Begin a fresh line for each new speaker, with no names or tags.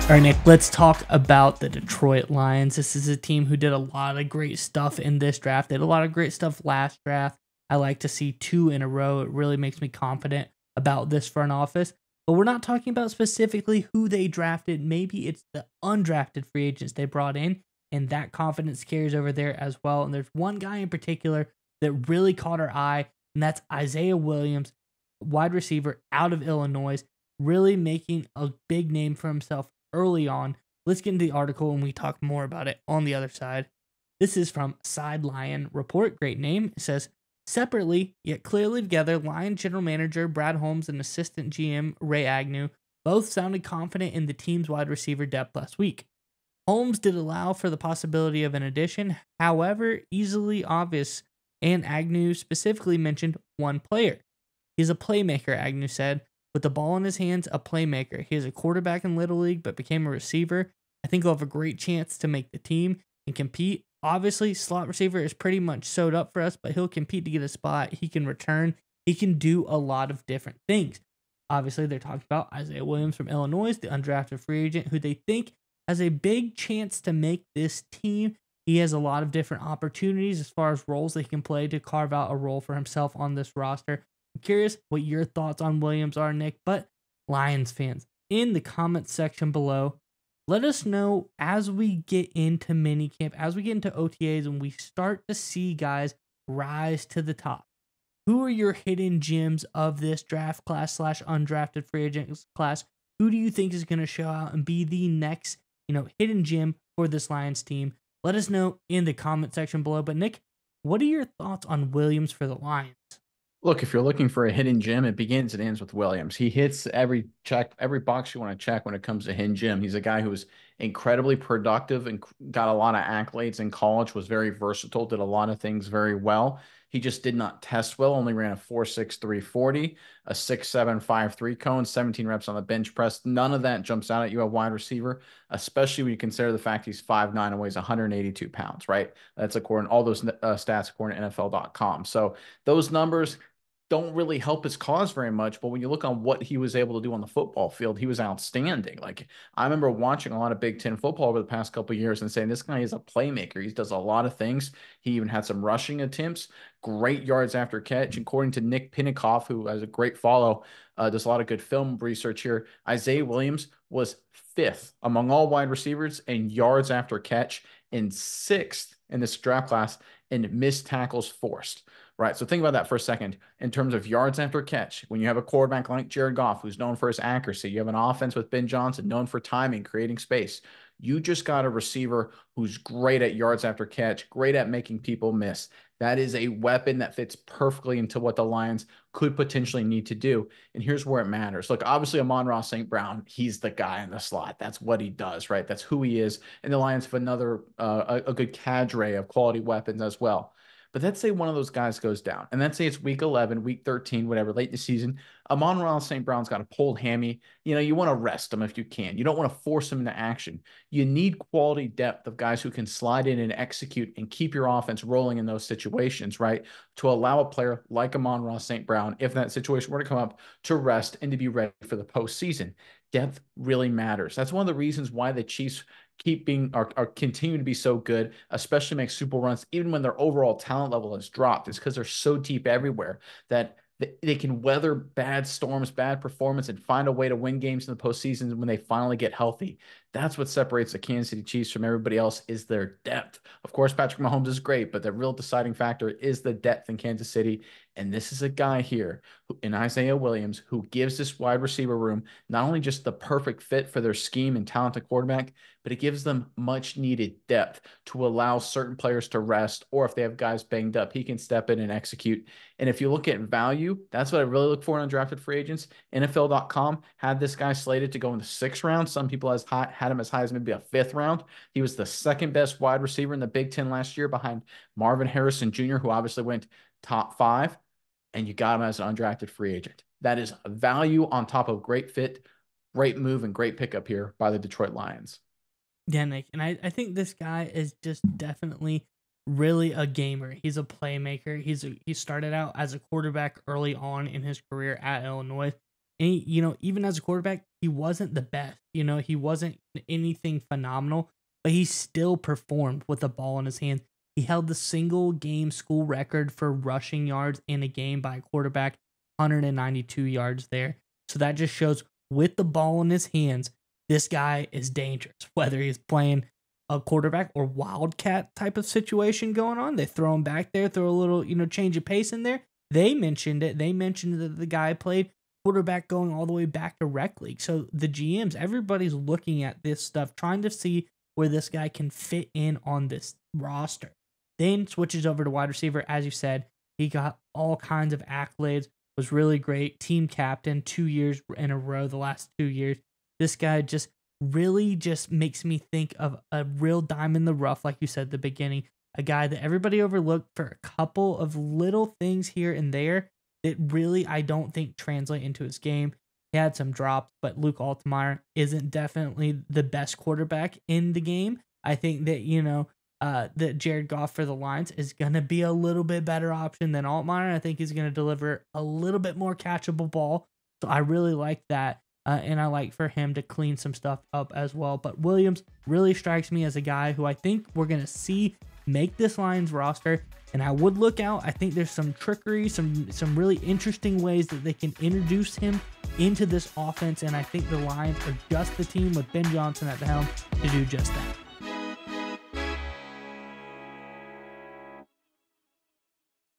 All right, Nick, let's talk about the Detroit Lions. This is a team who did a lot of great stuff in this draft. They did a lot of great stuff last draft. I like to see two in a row. It really makes me confident about this front office. But we're not talking about specifically who they drafted. Maybe it's the undrafted free agents they brought in, and that confidence carries over there as well. And there's one guy in particular that really caught our eye, and that's Isaiah Williams, wide receiver out of Illinois, really making a big name for himself early on. Let's get into the article and we talk more about it on the other side. This is from Sideline Report. Great name. It says, separately, yet clearly together, Lions general manager Brad Holmes and assistant GM Ray Agnew both sounded confident in the team's wide receiver depth last week. Holmes did allow for the possibility of an addition, however, easily obvious, and Agnew specifically mentioned one player. He's a playmaker, Agnew said. With the ball in his hands, a playmaker. He is a quarterback in Little League, but became a receiver. I think he'll have a great chance to make the team and compete. Obviously, slot receiver is pretty much sewed up for us, but he'll compete to get a spot. He can return. He can do a lot of different things. Obviously, they're talking about Isaiah Williams from Illinois, the undrafted free agent, who they think has a big chance to make this team. He has a lot of different opportunities as far as roles that he can play to carve out a role for himself on this roster. I'm curious what your thoughts on Williams are, Nick, but Lions fans, in the comments section below, let us know as we get into minicamp, as we get into OTAs, and we start to see guys rise to the top. Who are your hidden gems of this draft class / undrafted free agent class? Who do you think is going to show out and be the next, hidden gem for this Lions team? Let us know in the comment section below. But Nick, what are your thoughts on Williams for the Lions?
Look, if you're looking for a hidden gem, it begins and ends with Williams. He hits every box you want to check when it comes to hidden gem. He's a guy who was incredibly productive and got a lot of accolades in college, was very versatile, did a lot of things very well. He just did not test well, only ran a 4.6 340, a 6.7 5.3 cone, 17 reps on the bench press. None of that jumps out at you, a wide receiver, especially when you consider the fact he's 5'9" and weighs 182 pounds, right? That's according all those stats according to NFL.com. So those numbers don't really help his cause very much. But when you look on what he was able to do on the football field, he was outstanding. Like, I remember watching a lot of Big Ten football over the past couple of years and saying, this guy is a playmaker. He does a lot of things. He even had some rushing attempts, great yards after catch. According to Nick Pinikoff, who has a great follow, does a lot of good film research here, Isaiah Williams was 5th among all wide receivers in yards after catch and 6th in this draft class in missed tackles forced. Right. So think about that for a second in terms of yards after catch. When you have a quarterback like Jared Goff, who's known for his accuracy, you have an offense with Ben Johnson known for timing, creating space. You just got a receiver who's great at yards after catch, great at making people miss. That is a weapon that fits perfectly into what the Lions could potentially need to do. And here's where it matters. Look, obviously, Amon-Ra St. Brown, he's the guy in the slot. That's what he does, right? That's who he is. And the Lions have another, a good cadre of quality weapons as well. But let's say one of those guys goes down, and let's say it's week 11, week 13, whatever, late in the season. Amon-Ra St. Brown's got a pulled hammy. You want to rest him if you can. You don't want to force him into action. You need quality depth of guys who can slide in and execute and keep your offense rolling in those situations, right? To allow a player like Amon-Ra St. Brown, if that situation were to come up, to rest and to be ready for the postseason. Depth really matters. That's one of the reasons why the Chiefs are continuing to be so good, especially make Super runs, even when their overall talent level has dropped. It's because they're so deep everywhere that they can weather bad storms, bad performance, and find a way to win games in the postseason when they finally get healthy. That's what separates the Kansas City Chiefs from everybody else, is their depth. Of course, Patrick Mahomes is great, but the real deciding factor is the depth in Kansas City. And this is a guy here in Isaiah Williams who gives this wide receiver room not only just the perfect fit for their scheme and talented quarterback, but it gives them much needed depth to allow certain players to rest, or if they have guys banged up, he can step in and execute. And if you look at value, that's what I really look for in undrafted free agents. NFL.com had this guy slated to go in the 6th round. Some people had him as high as maybe a 5th round. He was the second best wide receiver in the Big Ten last year behind Marvin Harrison Jr., who obviously went top 5, and you got him as an undrafted free agent. That is value on top of great fit, great move, and great pickup here by the Detroit Lions.
Yeah, Nick, and I think this guy is just definitely really a gamer. He's a playmaker. He started out as a quarterback early on in his career at Illinois. And even as a quarterback, he wasn't the best. He wasn't anything phenomenal, but he still performed with the ball in his hands. He held the single game school record for rushing yards in a game by a quarterback, 192 yards there. So that just shows with the ball in his hands, this guy is dangerous. Whether he's playing a quarterback or wildcat type of situation going on, they throw him back there, throw a little, change of pace in there. They mentioned it. They mentioned that the guy played quarterback going all the way back to rec league. So the GMs, everybody's looking at this stuff, trying to see where this guy can fit in on this roster. Then switches over to wide receiver. As you said, he got all kinds of accolades, was really great. Team captain 2 years in a row, the last 2 years. This guy just really just makes me think of a real dime in the rough, like you said at the beginning. A guy that everybody overlooked for a couple of little things here and there that really I don't think translate into his game. He had some drops, but Luke Altmaier isn't definitely the best quarterback in the game. I think that, that Jared Goff for the Lions is going to be a little bit better option than Altmaier. I think he's going to deliver a little bit more catchable ball. So I really like that. And I like for him to clean some stuff up as well. But Williams really strikes me as a guy who I think we're going to see make this Lions roster. And I would look out. I think there's some trickery, some really interesting ways that they can introduce him into this offense. And I think the Lions are just the team with Ben Johnson at the helm to do just that.